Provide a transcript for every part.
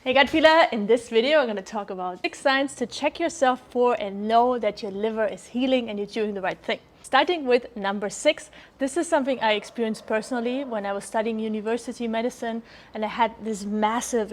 Hey gut feeler, in this video I'm going to talk about 6 signs to check yourself for and know that your liver is healing and you're doing the right thing. Starting with number 6, this is something I experienced personally when I was studying university medicine and I had this massive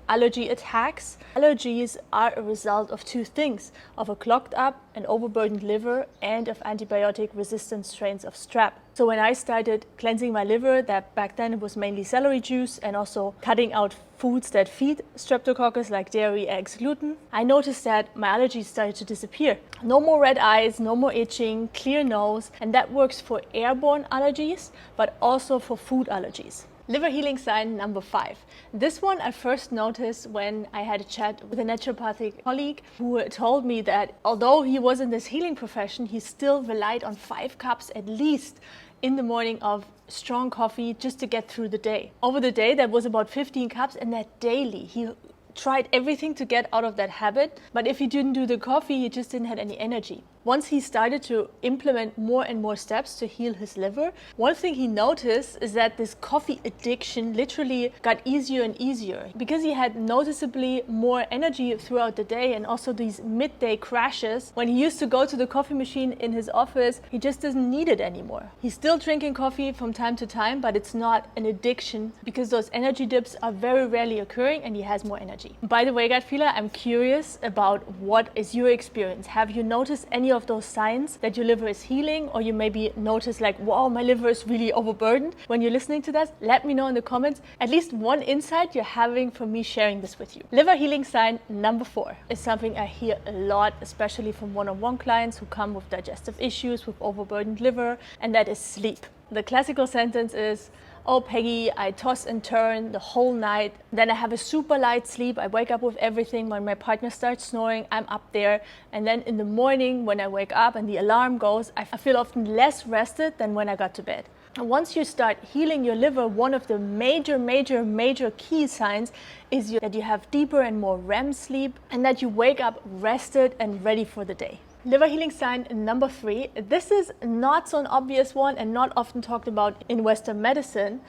allergy attacks. Allergies are a result of 2 things, of a clogged up and overburdened liver and of antibiotic resistant strains of strep. So when I started cleansing my liver, that back then it was mainly celery juice and also cutting out foods that feed streptococcus like dairy, eggs, gluten, I noticed that my allergies started to disappear. No more red eyes, no more itching, clear nose, and that works for airborne allergies, but also for food allergies. Liver healing sign number 5. This one I first noticed when I had a chat with a naturopathic colleague who told me that although he was in this healing profession, he still relied on 5 cups at least in the morning of strong coffee just to get through the day. Over the day that was about 15 cups, and that daily. He tried everything to get out of that habit, but if he didn't do the coffee, he just didn't have any energy. Once he started to implement more and more steps to heal his liver, one thing he noticed is that this coffee addiction literally got easier and easier because he had noticeably more energy throughout the day, and also these midday crashes. When he used to go to the coffee machine in his office, he just doesn't need it anymore. He's still drinking coffee from time to time, but it's not an addiction because those energy dips are very rarely occurring and he has more energy. By the way, gut feeler, I'm curious about what is your experience. Have you noticed any of those signs that your liver is healing, or you maybe notice like, wow, my liver is really overburdened? When you're listening to that, let me know in the comments at least one insight you're having from me sharing this with you. Liver healing sign number 4 is something I hear a lot, especially from one-on-one clients who come with digestive issues, with overburdened liver, and that is sleep. The classical sentence is, oh Peggy, I toss and turn the whole night, then I have a super light sleep, I wake up with everything. When my partner starts snoring, I'm up there, and then in the morning when I wake up and the alarm goes, I feel often less rested than when I got to bed. And once you start healing your liver, one of the major key signs is that you have deeper and more REM sleep, and that you wake up rested and ready for the day. Liver healing sign number 3. This is not so an obvious one and not often talked about in Western medicine.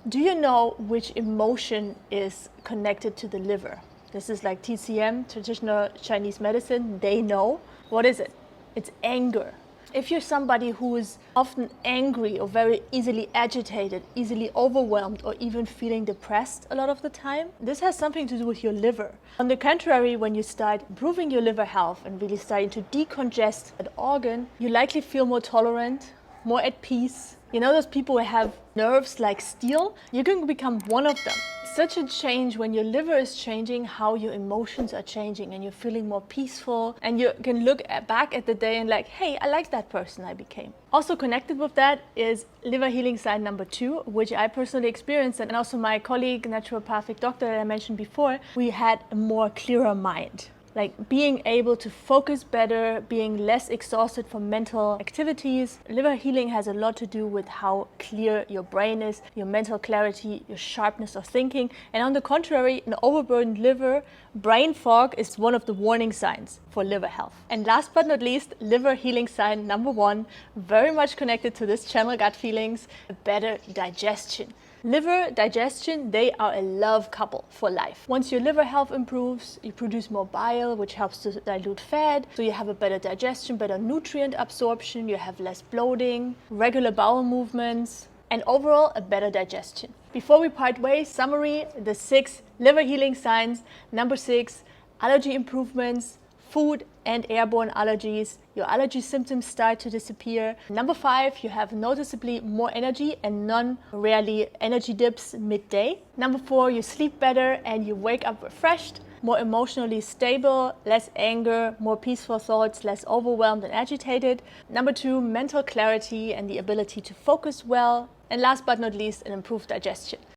Do you know which emotion is connected to the liver? This is like TCM, traditional Chinese medicine. They know. What is it? It's anger. If you're somebody who is often angry or very easily agitated, easily overwhelmed, or even feeling depressed a lot of the time, this has something to do with your liver. On the contrary, when you start improving your liver health and really starting to decongest that organ, you likely feel more tolerant, more at peace. You know those people who have nerves like steel? You're going to become one of them. Such a change when your liver is changing, how your emotions are changing, and you're feeling more peaceful, and you can look back at the day and like, hey, I like that person I became. Also connected with that is liver healing sign number 2, which I personally experienced, and also my colleague, naturopathic doctor that I mentioned before. We had a more clearer mind. Like being able to focus better, being less exhausted from mental activities. Liver healing has a lot to do with how clear your brain is, your mental clarity, your sharpness of thinking. And on the contrary, an overburdened liver, brain fog is one of the warning signs for liver health. And last but not least, liver healing sign number 1, very much connected to this channel, gut feelings, a better digestion. Liver, digestion, they are a love couple for life. Once your liver health improves, you produce more bile, which helps to dilute fat. So you have a better digestion, better nutrient absorption, you have less bloating, regular bowel movements, and overall a better digestion. Before we part ways, summary, the 6 liver healing signs. Number 6, allergy improvements, food and airborne allergies. Your allergy symptoms start to disappear. Number 5, you have noticeably more energy and rarely energy dips midday. Number 4, you sleep better and you wake up refreshed, more emotionally stable, less anger, more peaceful thoughts, less overwhelmed and agitated. Number 2, mental clarity and the ability to focus well. And last but not least, an improved digestion.